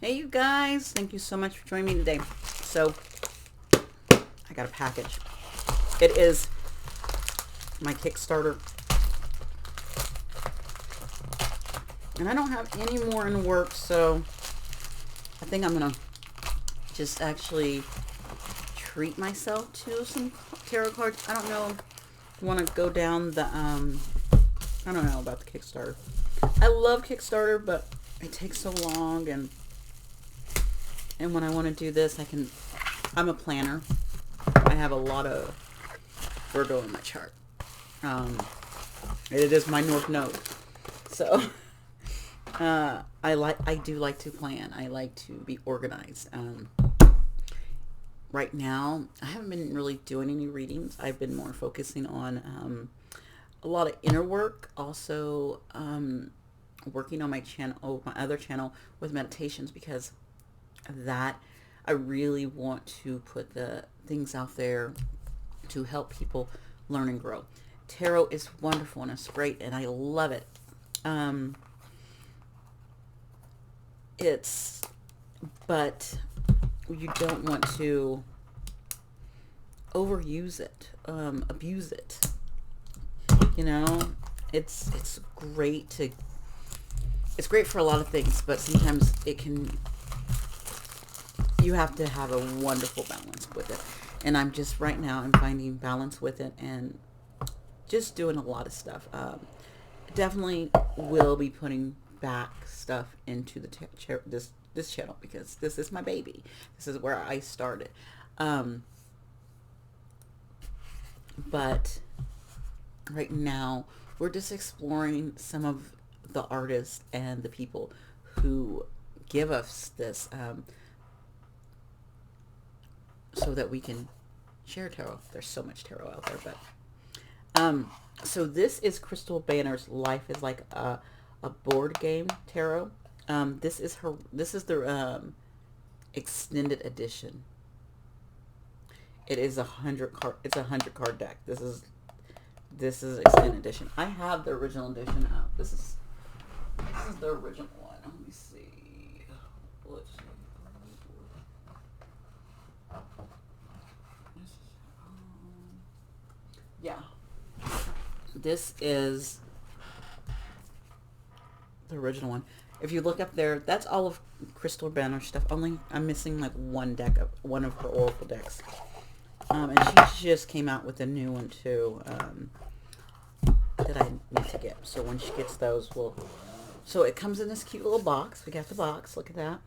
Hey you guys, thank you so much for joining me today. So, I got a package. It is my Kickstarter. And I don't have any more in the works, so I think I'm going to just actually treat myself to some tarot cards. I don't know if I want to go down the, I don't know about the Kickstarter. I love Kickstarter, but it takes so long, and when I want to do this, I'm a planner. I have a lot of Virgo in my chart. It is my North Node. So, I do like to plan. I like to be organized. Right now, I haven't been really doing any readings. I've been more focusing on a lot of inner work. Also, working on my other channel with meditations, because that I really want to put the things out there to help people learn and grow. Tarot is wonderful and it's great and I love it. But you don't want to overuse it, abuse it. You know, it's great for a lot of things, but sometimes you have to have a wonderful balance with it. And right now I'm finding balance with it and just doing a lot of stuff. Definitely will be putting back stuff into the this channel, because this is my baby. This is where I started. But right now we're just exploring some of the artists and the people who give us this, so that we can share tarot. There's so much tarot out there, but so this is Crystal Banner's Life is Like a Board Game Tarot. This is the extended edition. It is 100 card. It's a 100 card deck. This is extended edition. I have the original edition out. This is the original one. Let me see. Let's see. Yeah, this is the original one. If you look up there, that's all of Crystal Banner stuff. Only I'm missing like one of her oracle decks. And she just came out with a new one too, that I need to get. So when she gets those, so it comes in this cute little box. We got the box. Look at that.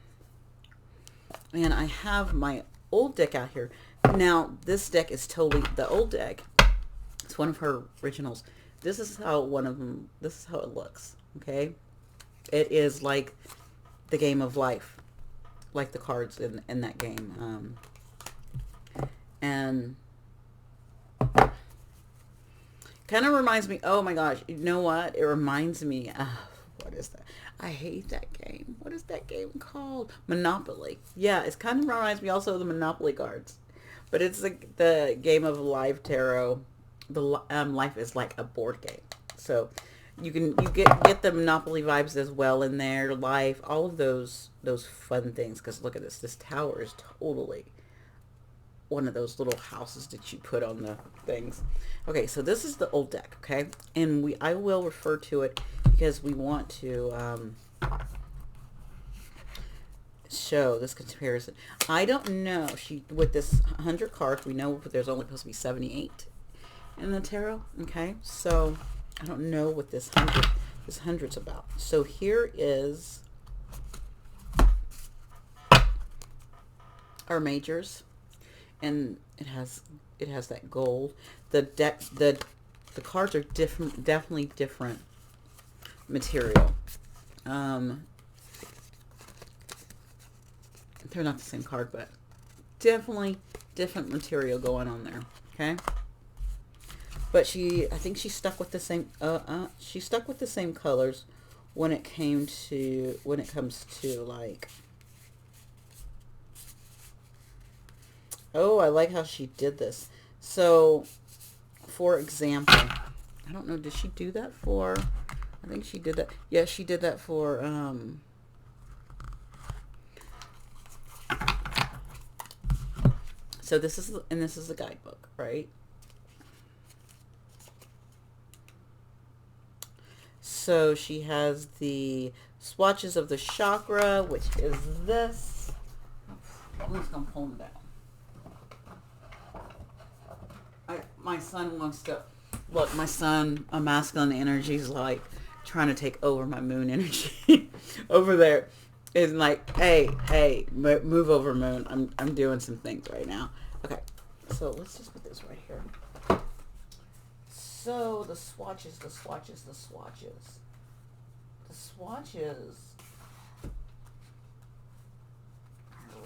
And I have my old deck out here. Now this deck is totally the old deck. It's one of her originals. This is how it looks. Okay. It is like the game of life, like the cards in that game. And kind of reminds me, oh my gosh, you know what? It reminds me of, what is that? I hate that game. What is that game called? Monopoly. Yeah, it kind of reminds me also of the Monopoly cards. But it's the game of life tarot. The Life is Like a Board Game. So you get the Monopoly vibes as well in there. Life, all of those fun things. Because look at this. This tower is totally one of those little houses that you put on the things. Okay, so this is the old deck, okay? And I will refer to it because we want to show this comparison. I don't know. With this 100 cards, we know there's only supposed to be 78 in the tarot, okay? So I don't know what this 100's about. So here is our majors. And it has that gold. The cards are definitely different material. They're not the same card, but definitely different material going on there. Okay. But I think she stuck with the same. She stuck with the same colors when it comes to like. Oh, I like how she did this. So, for example, I don't know, did she do that for, I think she did that. Yeah, she did that for So this is, and this is the guidebook, right? So she has the swatches of the chakra, which is this. I'm just gonna pull them down. My son wants to look. My son, a masculine energy, is like trying to take over my moon energy over there. Is like, hey, move over, moon. I'm doing some things right now. Okay, so let's just put this right here. So the swatches are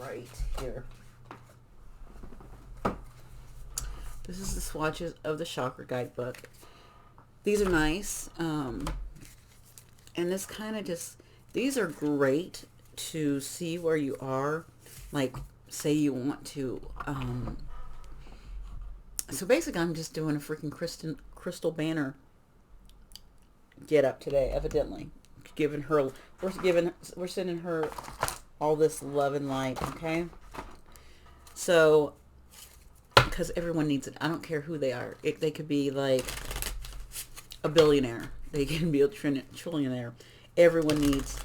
right here. This is the swatches of the chakra guidebook. These are nice. And this kind of just, these are great to see where you are. Like, say you want to, so basically I'm just doing a freaking crystal banner get up today, evidently. Giving her, we're sending her all this love and light, okay? So, because everyone needs it. I don't care who they are. They could be like a billionaire. They can be a trillionaire. Everyone needs,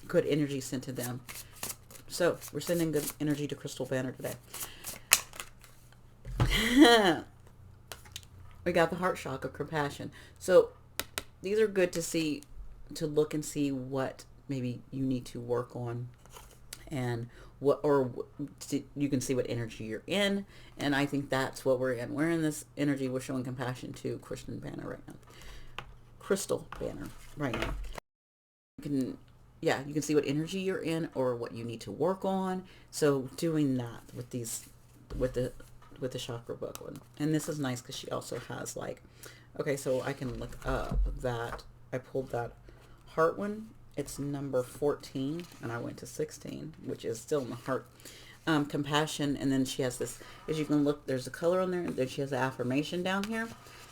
good energy sent to them. So we're sending good energy to Crystal Banner today. We got the heart chakra, compassion. So these are good to see, to look and see what maybe you need to work on, and you can see what energy you're in. And I think that's what we're in. We're in this energy. We're showing compassion to Crystal Banner right now. Crystal Banner right now. You can see what energy you're in or what you need to work on. So doing that with the chakra book one. And this is nice because she also has like, okay, so I can look up that. I pulled that heart one. It's number 14 and I went to 16, which is still in the heart. Compassion. And then she has this, as you can look, there's a color on there. Then she has the affirmation down here.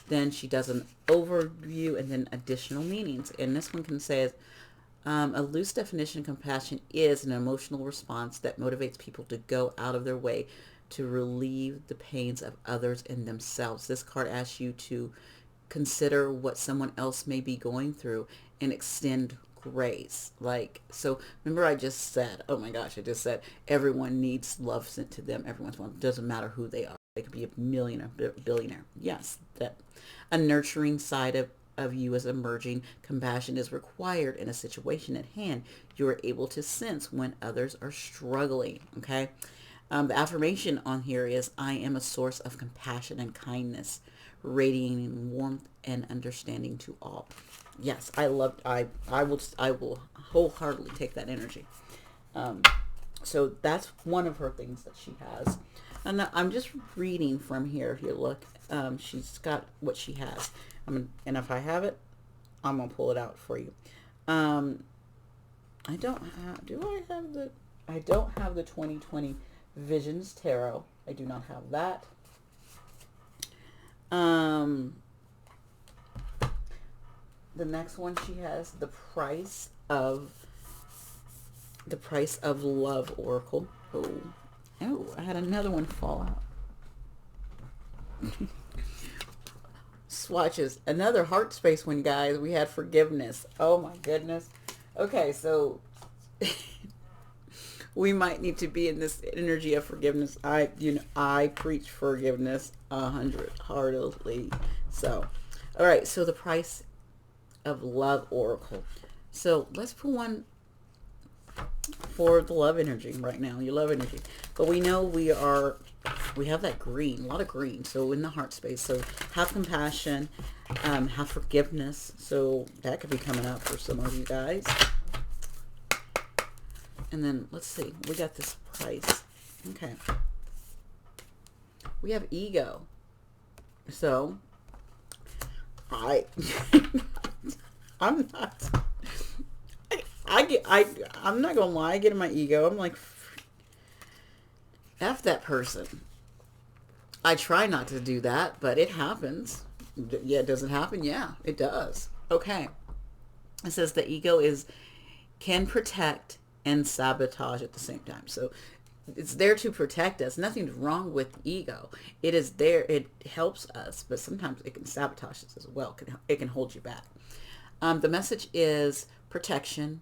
Then she does an overview and then additional meanings. And this one can say, a loose definition of compassion is an emotional response that motivates people to go out of their way to relieve the pains of others and themselves. This card asks you to consider what someone else may be going through and extend grace. Like, so remember I just said, oh my gosh, I just said everyone needs love sent to them. Everyone's one. Doesn't matter who they are. They could be a millionaire, billionaire. Yes, that a nurturing side of you is emerging. Compassion is required in a situation at hand. You are able to sense when others are struggling. Okay. The affirmation on here is, I am a source of compassion and kindness, radiating warmth and understanding to all. Yes, I will wholeheartedly take that energy. So that's one of her things that she has. And I'm just reading from here. If you look, she's got what she has. And if I have it, I'm going to pull it out for you. I don't have the 2020 Visions Tarot. I do not have that. The next one she has, the price of love oracle. Oh, I had another one fall out. Swatches, another heart space one, guys. We had forgiveness. Oh my goodness. Okay, so we might need to be in this energy of forgiveness. I preach forgiveness 100 heartily. So, all right. So the price of love oracle. So let's put one for the love energy right now. Your love energy. But we know we have that green, a lot of green. So in the heart space. So have compassion, have forgiveness. So that could be coming up for some of you guys. And then let's see, we got this price. Okay. We have ego. So I'm not gonna lie, I get in my ego. I'm like, F that person. I try not to do that, but it happens. Yeah, does it happen? Yeah, it does. Okay. It says the ego can protect and sabotage at the same time. So it's there to protect us. Nothing's wrong with ego. It is there. It helps us, but sometimes it can sabotage us as well. It can hold you back. The message is protection,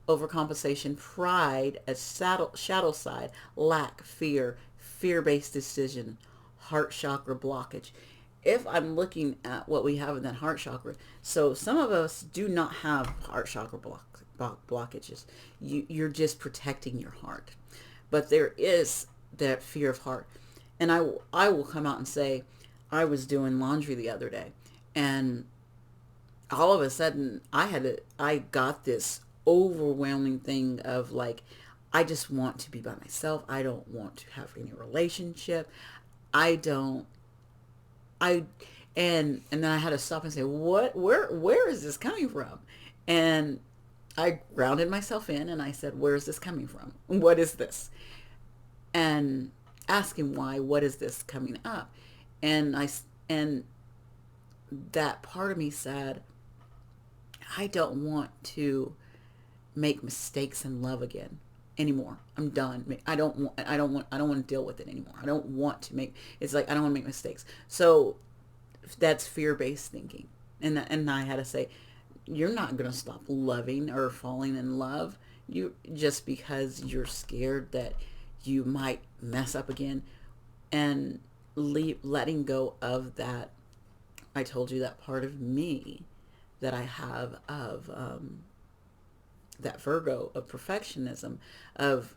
overcompensation, pride, a shadow side, lack, fear-based decision, heart chakra blockage. If I'm looking at what we have in that heart chakra, so some of us do not have heart chakra blockages. You're just protecting your heart. But there is that fear of heart. And I will come out and say, I was doing laundry the other day, and all of a sudden I got this overwhelming thing of like, I just want to be by myself. I don't want to have any relationship. I don't, I, and then I had to stop and say, where is this coming from? And I grounded myself in and I said, where is this coming from? What is this? And asking why, what is this coming up? And that part of me said, I don't want to make mistakes in love again anymore. I'm done. I don't want to deal with it anymore. I don't want to make, it's like, I don't want to make mistakes. So that's fear-based thinking. And I had to say, you're not going to stop loving or falling in love you just because you're scared that you might mess up again. And letting go of that, I told you that part of me that I have of that Virgo of perfectionism, of,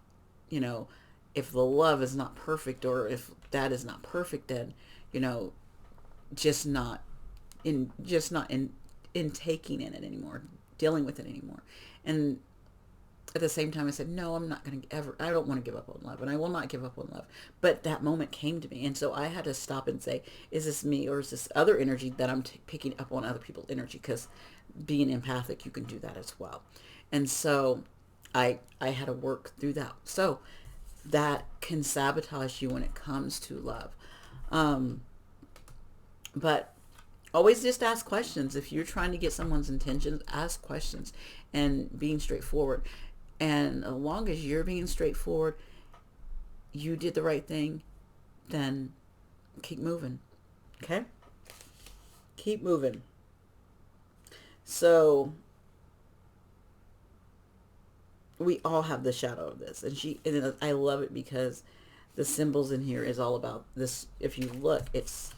you know, if the love is not perfect, or if that is not perfect, then, you know, just not in taking in it anymore, dealing with it anymore. And at the same time I said, no, I'm not going to ever, I don't want to give up on love, and I will not give up on love. But that moment came to me, and so I had to stop and say, is this me, or is this other energy that I'm picking up on other people's energy? Because being empathic, you can do that as well. And so I had to work through that. So that can sabotage you when it comes to love. But always just ask questions. If you're trying to get someone's intentions, ask questions and being straightforward. And as long as you're being straightforward, you did the right thing, then keep moving. Okay? Keep moving. So we all have the shadow of this. And I love it because the symbols in here is all about this. If you look, it's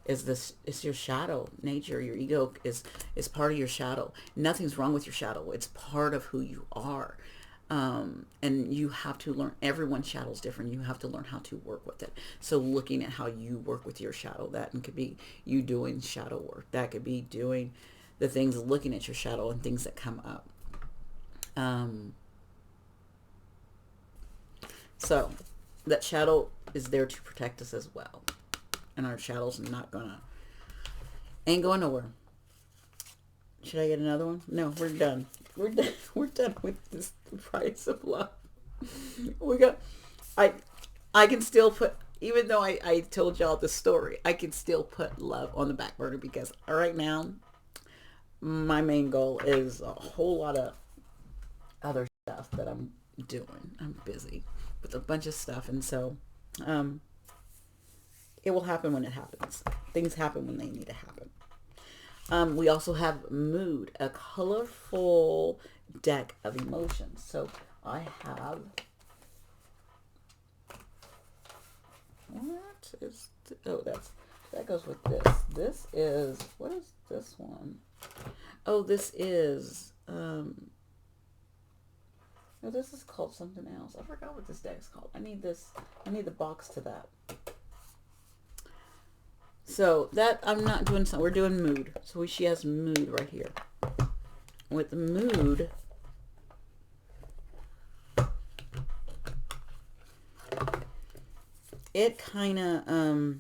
your shadow nature. Your ego is part of your shadow. Nothing's wrong with your shadow. It's part of who you are. And you have to learn, everyone's shadow is different. You have to learn how to work with it. So looking at how you work with your shadow, that could be you doing shadow work. That could be doing the things, looking at your shadow and things that come up. So that shadow is there to protect us as well. And our shadow's ain't going nowhere. Should I get another one? No, we're done. We're done. We're done with this, the price of love. I can still put, even though I told y'all the story, I can still put love on the back burner, because right now my main goal is a whole lot of other stuff that I'm doing. I'm busy with a bunch of stuff, and so it will happen when it happens. Things happen when they need to happen. We also have mood, a colorful deck of emotions. So I have, that goes with this. This is, what is this one? Oh, this is, no, this is called something else. I forgot what this deck's called. I need the box to that. So that, I'm not doing something. We're doing mood. So she has mood right here. With the mood, it kind of,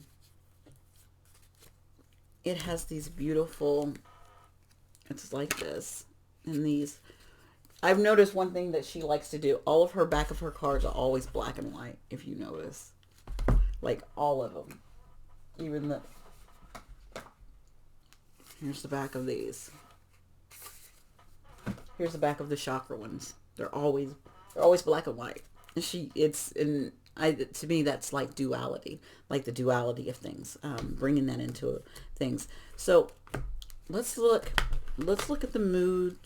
it has these beautiful, it's like this. And these, I've noticed one thing that she likes to do. All of her back of her cards are always black and white, if you notice. Like all of them. Even the, here's the back of these. Here's the back of the chakra ones. They're always black and white. To me, that's like duality, like the duality of things, bringing that into things. So let's look, at the mood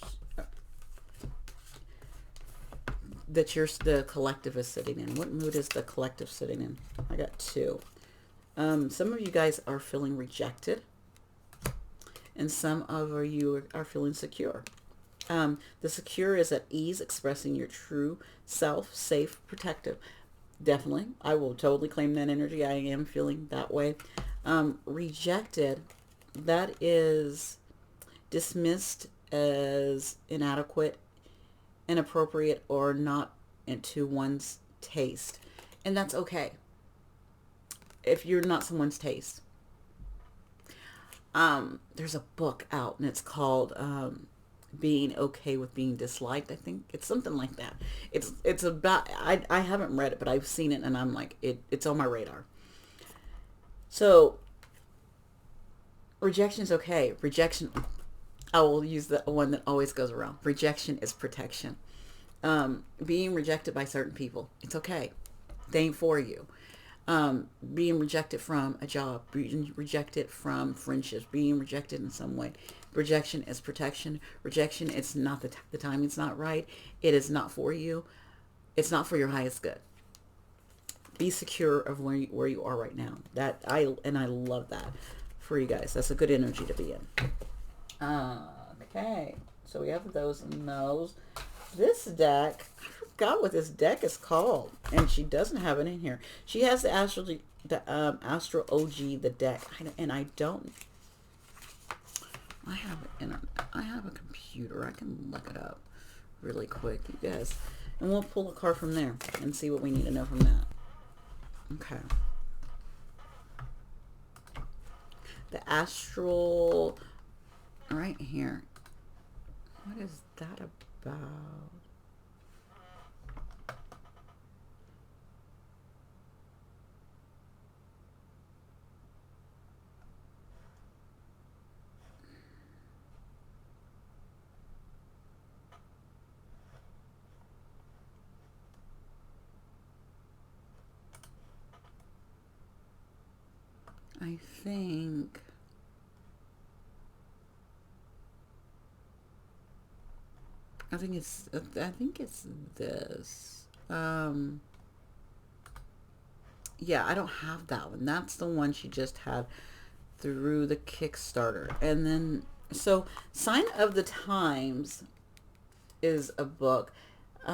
that the collective is sitting in. What mood is the collective sitting in? I got two. Some of you guys are feeling rejected, and some of you are feeling secure. The secure is at ease, expressing your true self, safe, protective. Definitely, I will totally claim that energy. I am feeling that way. Rejected, that is dismissed as inadequate, inappropriate, or not into one's taste. And that's okay if you're not someone's taste. There's a book out, and it's called Being Okay with Being Disliked. I think it's something like that. It's about, I haven't read it, but I've seen it, and I'm like, it's on my radar. So rejection is okay. Rejection, I will use the one that always goes around. Rejection is protection. Being rejected by certain people, it's okay. They ain't for you. Being rejected from a job, being rejected from friendships, being rejected in some way. Rejection is protection. Rejection, it's not the timing's not right. It is not for you. It's not for your highest good. Be secure of where you are right now. I love that for you guys. That's a good energy to be in. Okay, so we have those and those. This deck, I forgot what this deck is called, and she doesn't have it in here. She has the Astro OG, the deck, and I don't. I have internet. I have a computer. I can look it up really quick, you guys, and we'll pull a card from there and see what we need to know from that. Okay. The astral, right here. What is that about? I think it's this. Yeah, I don't have that one. That's the one she just had through the Kickstarter. And then, so Sign of the Times is a book. I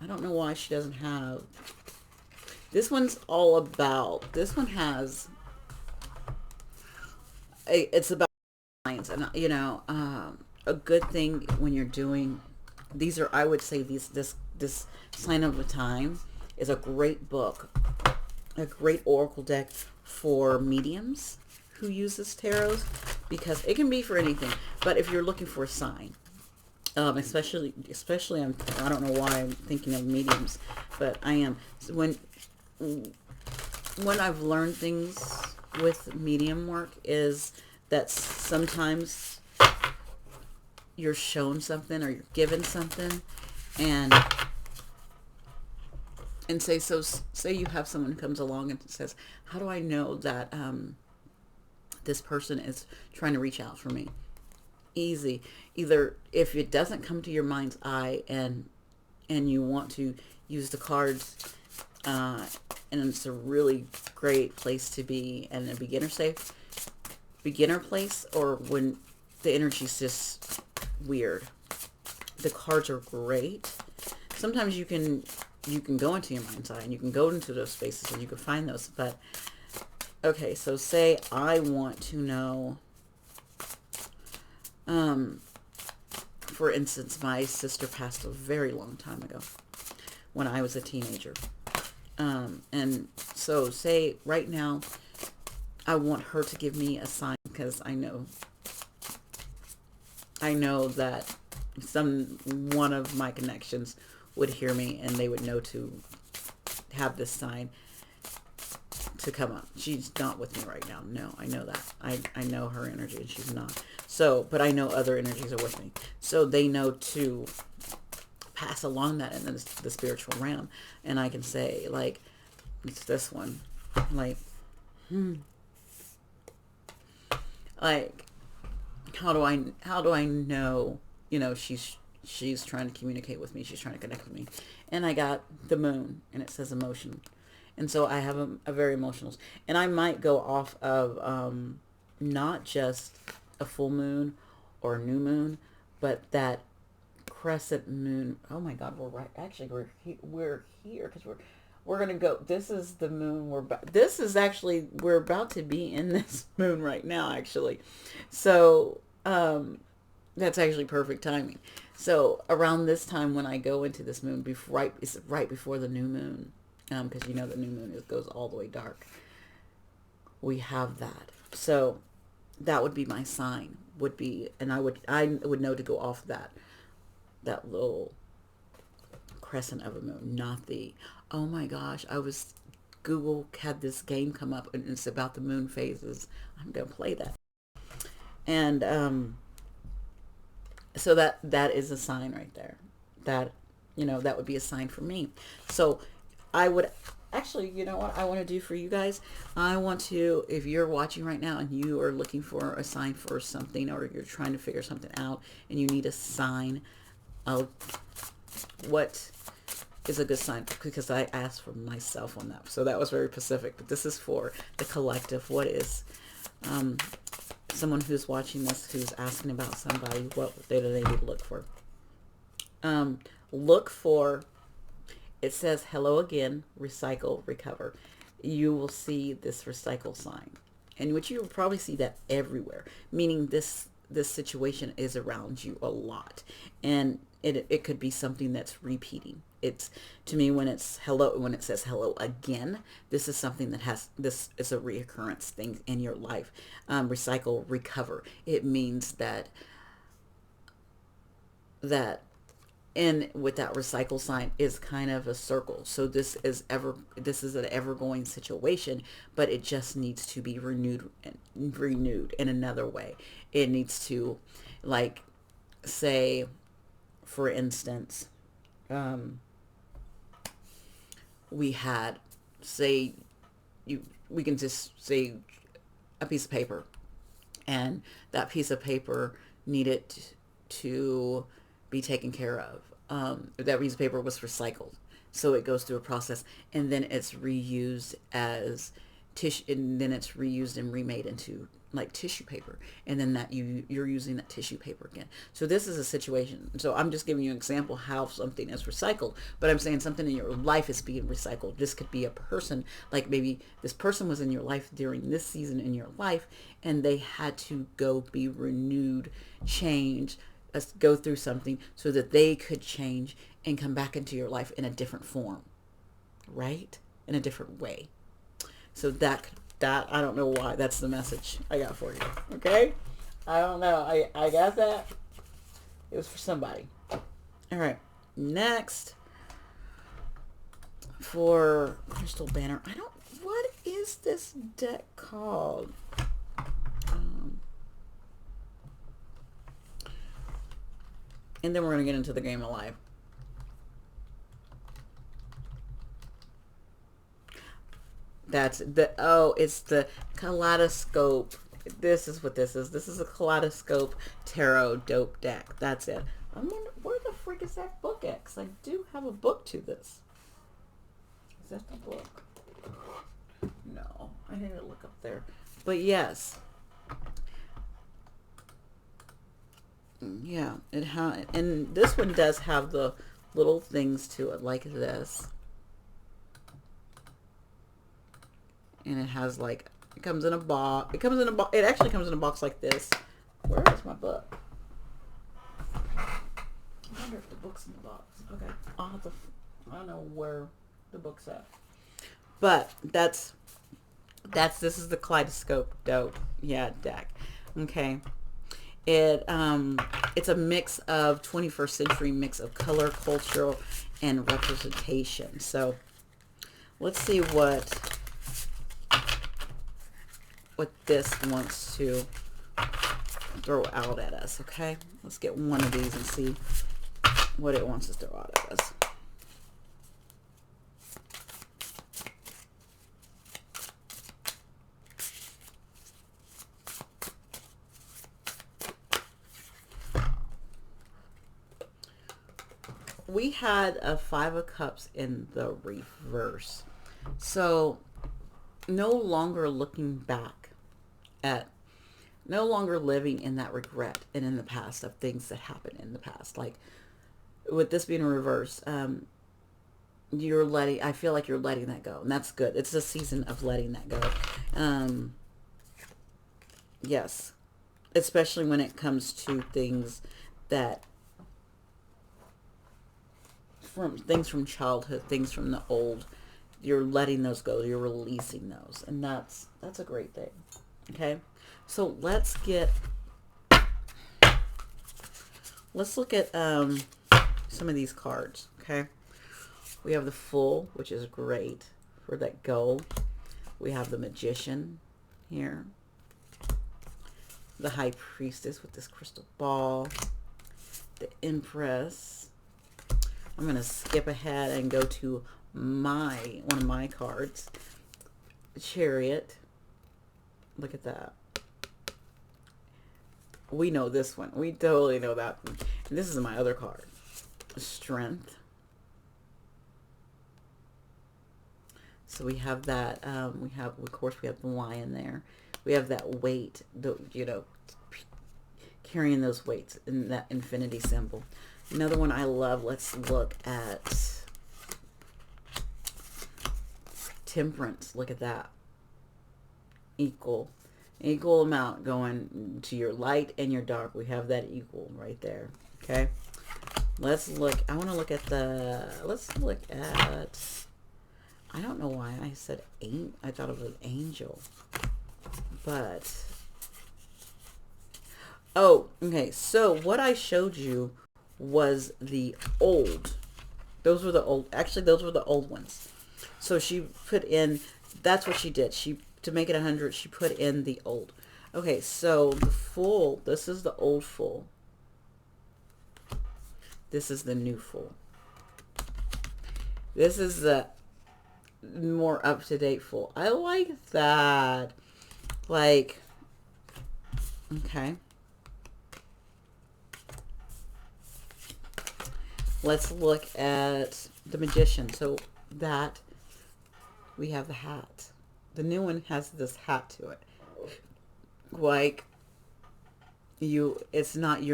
don't know why she doesn't have. This one's all about. This one has. It's about science, and a good thing when you're doing. These are, I would say, this Sign of the Time is a great book, a great oracle deck for mediums who uses tarots, because it can be for anything. But if you're looking for a sign, especially I don't know why I'm thinking of mediums, but I am. So when I've learned things with medium work is that sometimes you're shown something or you're given something, and say you have someone who comes along and says, how do I know that this person is trying to reach out for me? Easy. Either if it doesn't come to your mind's eye and you want to use the cards, and it's a really great place to be, and a beginner place, or when the energy's just weird. The cards are great. Sometimes you can go into your mind's eye and you can go into those spaces and you can find those. But okay, so say I want to know, for instance, my sister passed a very long time ago when I was a teenager. And so say right now I want her to give me a sign, because I know that one of my connections would hear me and they would know to have this sign to come up. She's not with me right now. No, I know that. I know her energy and she's not. So, but I know other energies are with me. So they know to pass along that in the spiritual realm, and I can say like, it's this one, like, like, how do I know, you know, she's trying to communicate with me, she's trying to connect with me. And I got the moon, and it says emotion, and so I have a very emotional, and I might go off of not just a full moon or a new moon, but that crescent moon. Oh my God, we're right. Actually, we're here because we're gonna go. This is the moon. This is actually, we're about to be in this moon right now. Actually, so that's actually perfect timing. So around this time when I go into this moon, it's right before the new moon, because you know the new moon goes all the way dark. We have that. So that would be my sign. Would be, and I would know to go off that little crescent of a moon, not the, oh my gosh, Google had this game come up and it's about the moon phases. I'm going to play that. And so that is a sign right there. That, you know, that would be a sign for me. So I would actually, you know what I want to do for you guys? I want to, if you're watching right now and you are looking for a sign for something, or you're trying to figure something out and you need a sign, what is a good sign? Because I asked for myself on that. So that was very specific, but this is for the collective. What is, someone who's watching this, who's asking about somebody, what do they need to look for? Look for, it says hello again, recycle, recover. You will see this recycle sign, and which you will probably see that everywhere, meaning this situation is around you a lot, and it could be something that's repeating. It's, to me, when it says hello again, this is something this is a reoccurrence thing in your life. Recycle, recover. It means that and with that recycle sign is kind of a circle. So this is an ever going situation, but it just needs to be renewed in another way. It needs to, like, say, for instance, we had, we can just say a piece of paper, and that piece of paper needed to be taken care of. That piece of paper was recycled, so it goes through a process, and then it's reused as tissue, and then it's reused and remade into like tissue paper, and then that you're using that tissue paper again. So this is a situation. So I'm just giving you an example how something is recycled, but I'm saying something in your life is being recycled. This could be a person, like maybe this person was in your life during this season in your life, and they had to go be renewed, change, go through something so that they could change and come back into your life in a different form, right? In a different way. So that I don't know why, that's the message I got for you. Okay, I don't know, I got that. It was for somebody. All right, next for Crystal Banner, what is this deck called? And then we're going to get into the game of life. That's it's the Kaleidoscope. This is what this is. This is a Kaleidoscope Tarot Dope deck. That's it. I'm wondering, where the freak is that book at? Because I do have a book to this. Is that the book? No, I need to look up there. But yes. Yeah, and this one does have the little things to it like this. And it has, like, it comes in a box. It actually comes in a box like this. Where is my book? I wonder if the book's in the box. Okay, I don't know where the book's at. But this is the Kaleidoscope Dope, deck. Okay. It's a mix of 21st century mix of color, cultural, and representation. So let's see what this wants to throw out at us. Okay, let's get one of these and see what it wants us to throw out of us. We had a Five of Cups in the reverse. So no longer looking back at, no longer living in that regret and in the past of things that happened in the past. Like with this being reverse, you're letting, I feel like you're letting that go, and that's good. It's a season of letting that go. Yes, especially when it comes to things that, from things from childhood, things from the old, you're letting those go, you're releasing those, and that's a great thing. Okay, so let's look at some of these cards. Okay, we have the Fool, which is great for that go. We have the Magician here, the High Priestess with this crystal ball, the Empress. I'm going to skip ahead and go to one of my cards, Chariot. Look at that. We know this one. We totally know that one. And this is my other card, Strength. So we have that. We have, of course, we have the Lion there. We have that weight, carrying those weights in that infinity symbol. Another one I love, let's look at Temperance. Look at that. Equal amount going to your light and your dark. We have that equal right there. Okay. Let's look. I want to look at I don't know why I said I thought it was angel. But, oh, okay. So what I showed you was the old. Those were the old. Actually, those were the old ones. So she put in. That's what she did. To make it 100, she put in the old. Okay, so the Fool. This is the old Fool. This is the new Fool. This is the more up-to-date Fool. I like that. Like, okay. Let's look at the Magician. So that, we have the hat. The new one has this hat to it. Like, you're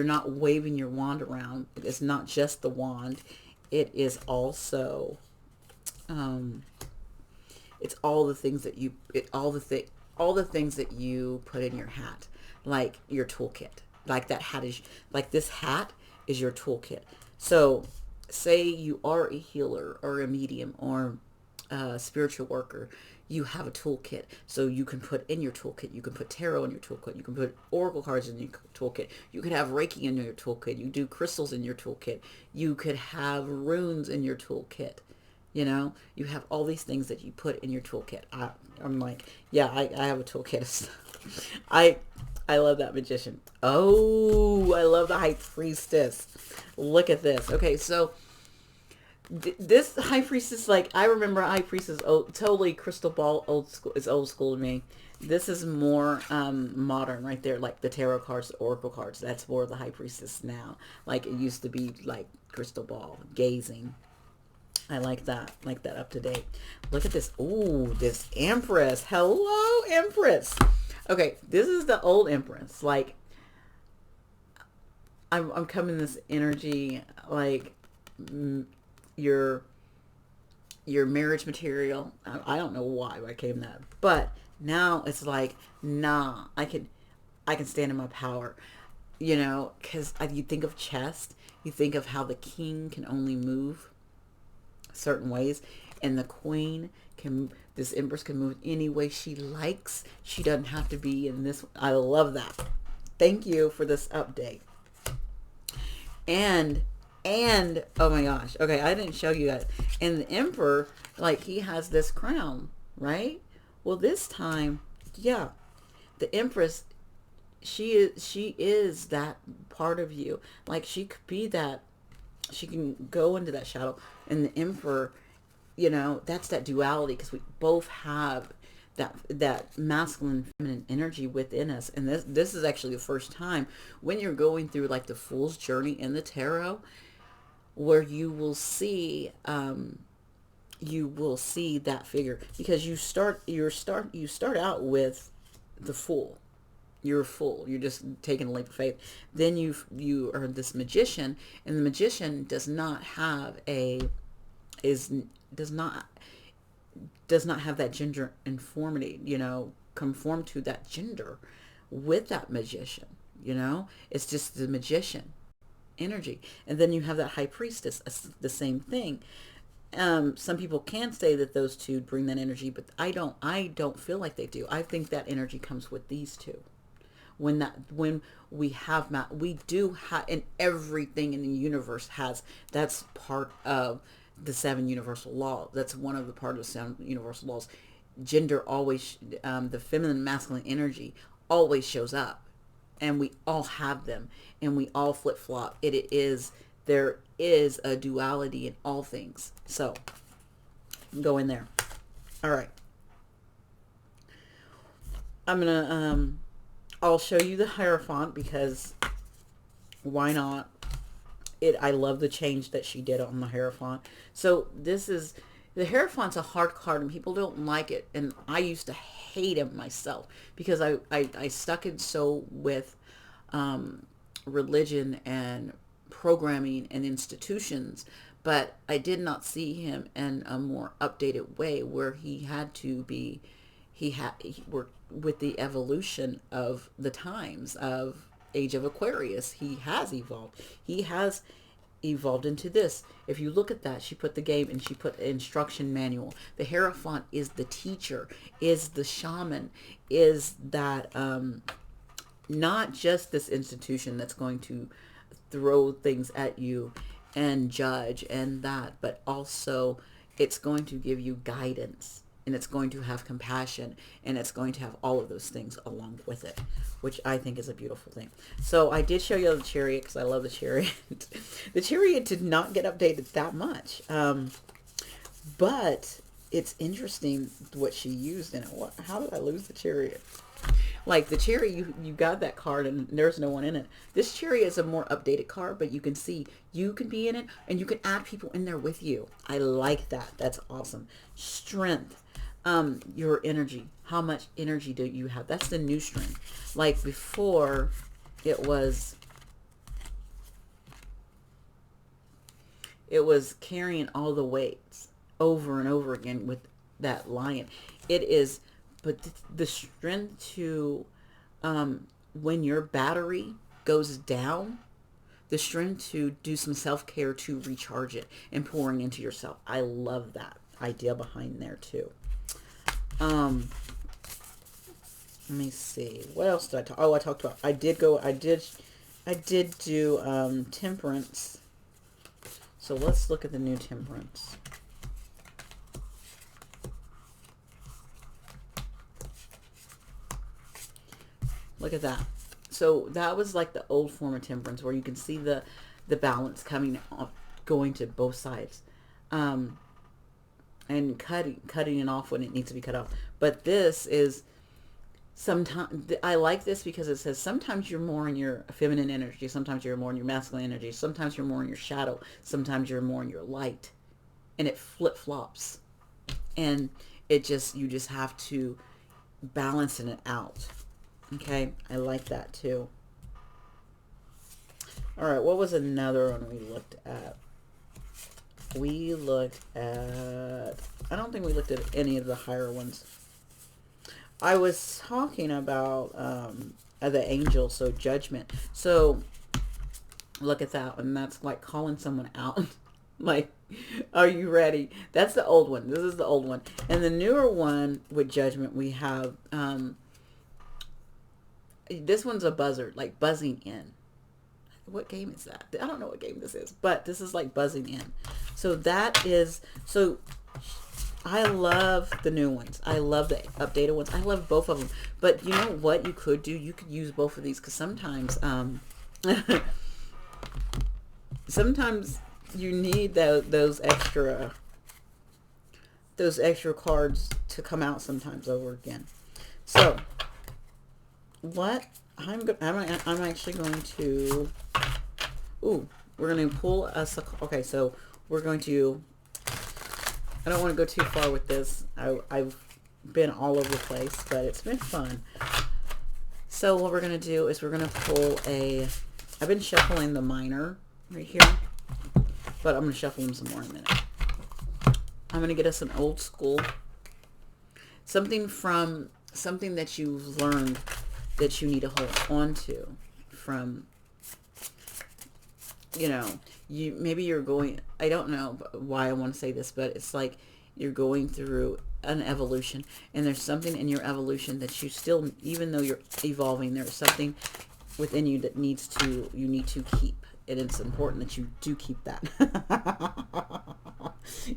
not waving your wand around. It's not just the wand. It is also, it's all the things that all the things that you put in your hat, like your toolkit. Like that hat is, like this hat is your toolkit. So say you are a healer or a medium or a spiritual worker, you have a toolkit. So you can put in your toolkit, you can put tarot in your toolkit, you can put oracle cards in your toolkit, you could have Reiki in your toolkit, you do crystals in your toolkit, you could have runes in your toolkit. You know, you have all these things that you put in your toolkit. I'm like, yeah, I have a toolkit. I love that Magician. Oh, I love the High Priestess. Look at this. Okay, so this High Priestess, like, I remember High Priestess, totally crystal ball, old school. It's old school to me. This is more modern right there, like the tarot cards, the oracle cards. That's more of the High Priestess now. Like it used to be like crystal ball, gazing. I like that up to date. Look at this. Ooh, this Empress. Hello, Empress. Okay, this is the old Empress. Like, I'm coming this energy, like your marriage material. I don't know why I came that, but now it's like, nah, I can stand in my power, you know, because you think of chest, you think of how the king can only move certain ways, and the queen this Empress can move any way she likes. She doesn't have to be in this. I love that. Thank you for this update. And oh my gosh, okay, I didn't show you that. And the Emperor, like, he has this crown, right? Well, this time, yeah, the Empress, she is that part of you. Like, she could be that She can go into that shadow. And the Emperor, that's that duality, because we both have that masculine and feminine energy within us. And this is actually the first time when you're going through like the Fool's Journey in the tarot, where you will see that figure, because you start out with the Fool. You're a fool. You're just taking a leap of faith. Then you are this magician, and the magician does not have does not have that gender informity, conform to that gender with that magician. It's just the magician energy. And then you have that high priestess, the same thing. Some people can say that those two bring that energy, but I don't feel like they do. I think that energy comes with these two. When we do have, and everything in the universe has, that's part of the 7 universal laws. That's one of the part of the 7 universal laws. Gender always, the feminine and masculine energy always shows up, and we all have them, and we all flip flop. There is a duality in all things. So go in there. All right. I'll show you the Hierophant, because why not? I love the change that she did on the Hierophant. So the Hierophant's a hard card, and people don't like it. And I used to hate him myself, because I stuck in so with religion and programming and institutions, but I did not see him in a more updated way, where he had to be, with the evolution of the times of Age of Aquarius. He has evolved into this. If you look at that, she put the game, and she put instruction manual. The Hierophant is the teacher, is the shaman, is that not just this institution that's going to throw things at you and judge and that, but also it's going to give you guidance, and it's going to have compassion, and it's going to have all of those things along with it, which I think is a beautiful thing. So I did show you the Chariot, because I love the Chariot. The Chariot did not get updated that much, but it's interesting what she used in it. How did I lose the Chariot? Like the Chariot, you got that card and there's no one in it. This Chariot is a more updated card, but you can see you can be in it, and you can add people in there with you. I like that. That's awesome. Strength. Your energy. How much energy do you have? That's the new strength. Like before, it was carrying all the weights over and over again with that lion. It is, but the strength to, when your battery goes down, the strength to do some self-care to recharge it and pouring into yourself. I love that idea behind there too. Let me see. What else did I talk? Oh, I talked about. I did do Temperance. So let's look at the new Temperance. Look at that. So that was like the old form of Temperance, where you can see the balance coming off, going to both sides. And cutting it off when it needs to be cut off. But this is sometimes, I like this because it says sometimes you're more in your feminine energy, sometimes you're more in your masculine energy, sometimes you're more in your shadow, sometimes you're more in your light, and it flip-flops, and you just have to balance it out. Okay, I like that too. All right, what was another one we looked at? I don't think we looked at any of the higher ones. I was talking about the angel, so judgment. So look at that one. That's like calling someone out. Like, are you ready? That's the old one. This is the old one. And the newer one with judgment, we have, this one's a buzzer, like buzzing in. What game is that? I don't know what game this is, but this is like buzzing in. So I love the new ones. I love the updated ones. I love both of them. But you know what you could do? You could use both of these, because sometimes you need those extra cards to come out sometimes over again. So what I'm actually going to, we're going to pull us okay, so we're going to, I don't want to go too far with this. I've been all over the place, but it's been fun. So what we're going to do is we're going to pull I've been shuffling the minor right here, but I'm going to shuffle them some more in a minute. I'm going to get us an old school, something that you've learned that you need to hold on to from, maybe you're going, I don't know why I want to say this, but it's like you're going through an evolution, and there's something in your evolution that you still, even though you're evolving, there's something within you that you need to keep, and it's important that you do keep that.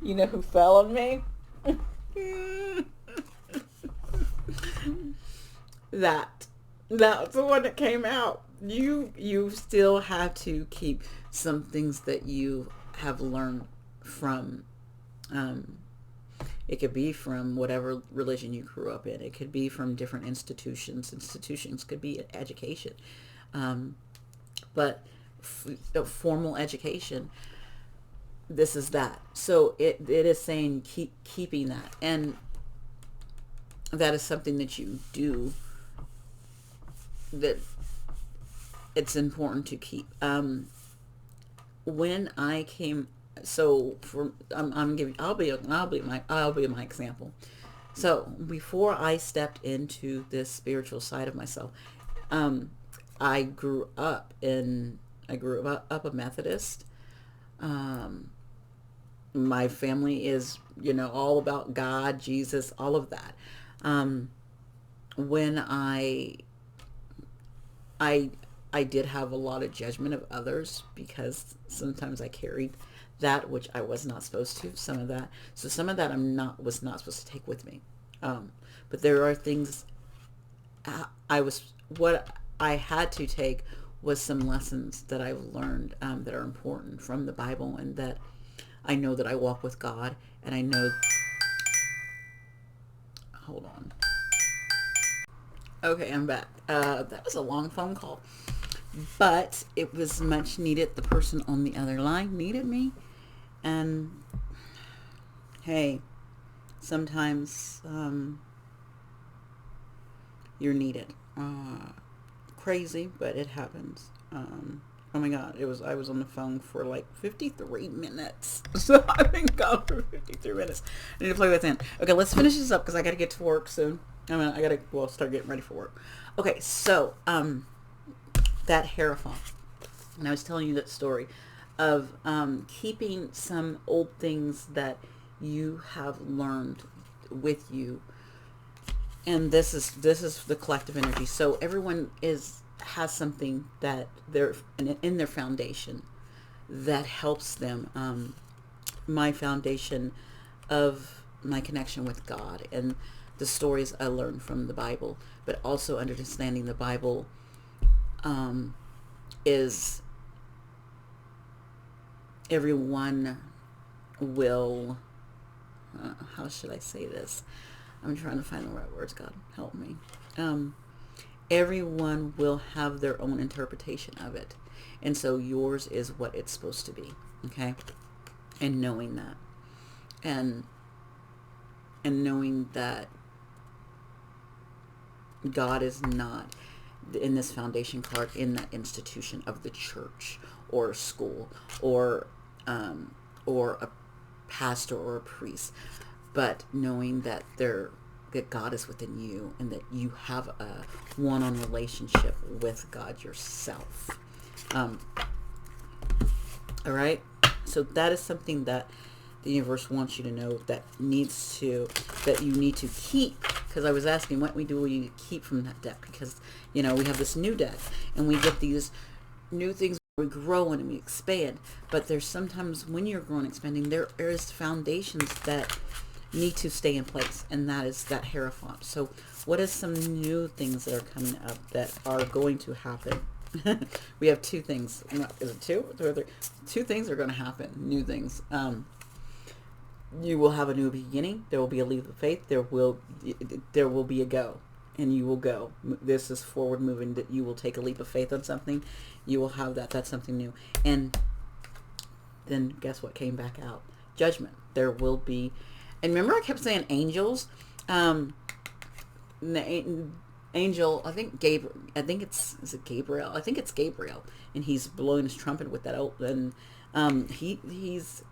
You know who fell on me? That's the one that came out. You still have to keep some things that you have learned from. It could be from whatever religion you grew up in. It could be from different institutions. Institutions could be education, but formal education. This is that. So it is saying keeping that, and that is something that you do, that it's important to keep. When I came, so for I'll be my example. So before I stepped into this spiritual side of myself, I grew up a Methodist. My family is, all about God, Jesus, all of that. When I did have a lot of judgment of others, because sometimes I carried that which I was not supposed to. Some of that was not supposed to take with me. But there are things what I had to take was some lessons that I've learned that are important from the Bible, and that I know that I walk with God, and I know. Hold on. Okay, I'm back. That was a long phone call, but it was much needed. The person on the other line needed me, and hey, sometimes you're needed. Crazy, but it happens. Oh my God, I was on the phone for like 53 minutes. So I've been gone for 53 minutes. I need to play that in. Okay, let's finish this up because I got to get to work soon. I got to, start getting ready for work. Okay, so, that Hierophant. And I was telling you that story of keeping some old things that you have learned with you. And this is the collective energy. So everyone has something that they're in their foundation that helps them. My foundation of my connection with God and the stories I learned from the Bible, but also understanding the Bible is everyone will, how should I say this? I'm trying to find the right words. God help me. Everyone will have their own interpretation of it. And so yours is what it's supposed to be. Okay. And knowing that, and knowing that God is not in this foundation card in that institution of the church or a school or a pastor or a priest, but knowing that that God is within you, and that you have a one-on relationship with God yourself. All right. So that is something that the universe wants you to know, that you need to keep. Because I was asking, what do we need to keep from that deck? Because, we have this new deck, and we get these new things. We grow and we expand. But there's sometimes when you're growing and expanding, there is foundations that need to stay in place, and that is that Hierophant. So what is some new things that are coming up that are going to happen We have two things. Is it two? Two things are going to happen. New things. You will have a new beginning. There will be a leap of faith. There will be a go, and you will go. This is forward moving. That you will take a leap of faith on something. You will have that. That's something new. And then guess what came back out? Judgment. There will be. And remember, I kept saying angels. Angel, I think Gabriel. I think is it Gabriel? I think it's Gabriel, and he's blowing his trumpet with that. And he's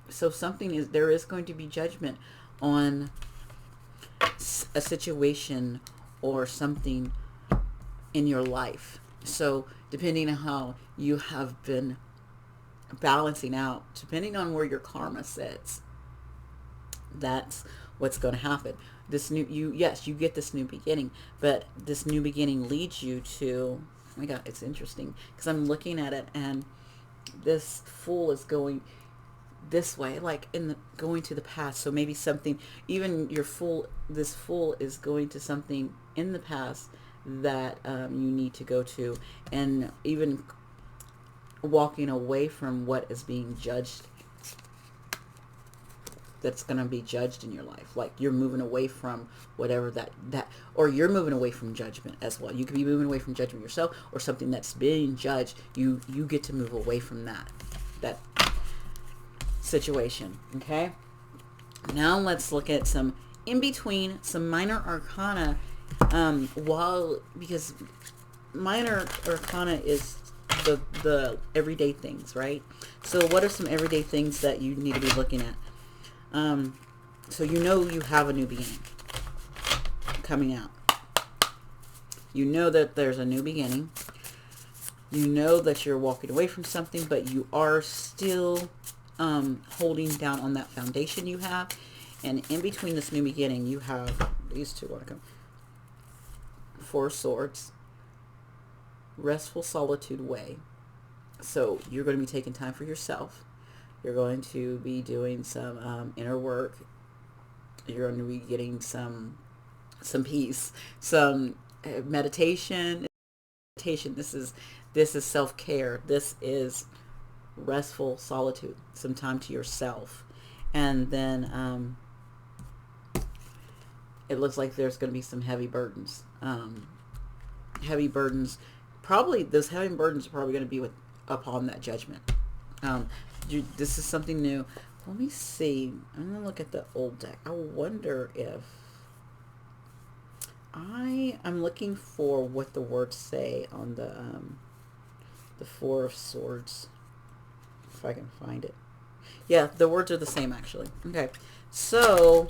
so something is there is going to be judgment on a situation or something in your life. So depending on how you have been balancing out, depending on where your karma sits, that's what's going to happen. This new you get this new beginning, but this new beginning leads you to, oh my god, it's interesting because I'm looking at it, and this fool is going this way, like going to the past. So maybe something, even this fool is going to something in the past that you need to go to, and even walking away from what is being judged, that's going to be judged in your life. Like you're moving away from whatever that or you're moving away from judgment as well. You could be moving away from judgment yourself, or something that's being judged. You get to move away from that situation. Okay, now let's look at some in between, some minor arcana, because minor arcana is the everyday things, right? So what are some everyday things that you need to be looking at? So you have a new beginning coming out. You know that there's a new beginning. You know that you're walking away from something, but you are still holding down on that foundation you have. And in between this new beginning, you have these two want to come. Four Swords, restful solitude way. So you're going to be taking time for yourself. You're going to be doing some inner work. You're going to be getting some peace, some meditation. This is self-care. This is restful solitude, some time to yourself. And then it looks like there's going to be some heavy burdens. Probably those heavy burdens are probably going to be upon that judgment. This is something new. Let me see. I'm going to look at the old deck. I wonder if I'm looking for what the words say on the Four of Swords. If I can find it. Yeah, the words are the same actually. Okay. So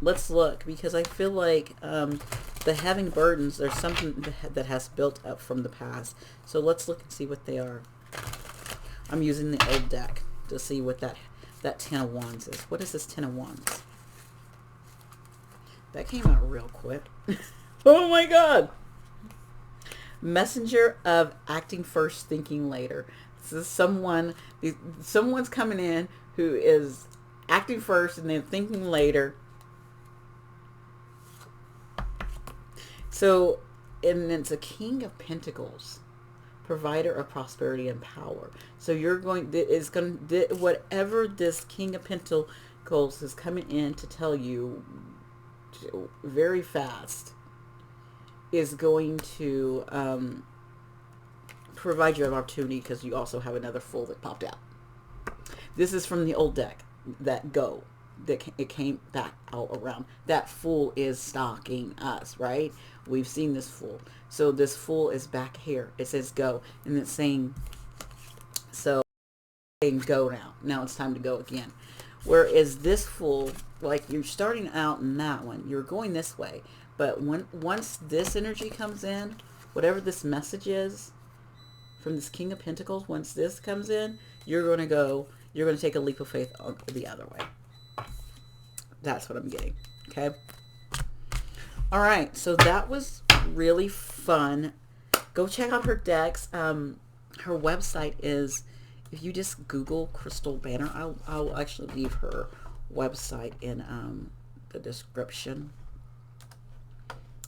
let's look, because I feel like the having burdens, there's something that has built up from the past. So let's look and see what they are. I'm using the old deck to see what that Ten of Wands is. What is this Ten of Wands? That came out real quick. Oh my god. Messenger of acting first, thinking later. This is someone's coming in who is acting first and then thinking later. So, and it's a King of Pentacles, provider of prosperity and power. So whatever this King of Pentacles is coming in to tell you very fast is going to provide you an opportunity, because you also have another Fool that popped out. This is from the old deck, it came back out around. That Fool is stalking us, right? We've seen this Fool. So this Fool is back here. It says go, and it's saying, so saying go now. Now it's time to go again. Whereas this Fool, like you're starting out in that one, you're going this way. But once this energy comes in, whatever this message is from this King of Pentacles, once this comes in, you're going to take a leap of faith the other way. That's what I'm getting. Okay. All right. So that was really fun. Go check out her decks. Her website is, if you just Google Crystal Banner, I'll actually leave her website in the description.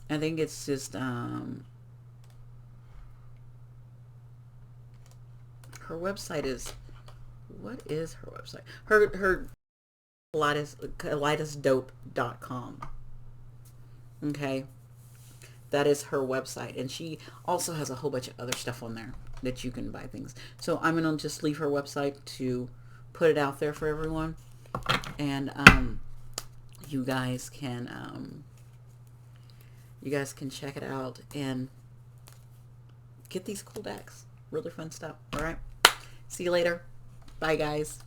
I think it's just her website is, what is her website? Her kaleidosdope.com. Okay. That is her website. And she also has a whole bunch of other stuff on there that you can buy things. So I'm going to just leave her website to put it out there for everyone. And you guys can check it out and get these cool decks. Really fun stuff. All right. See you later. Bye, guys.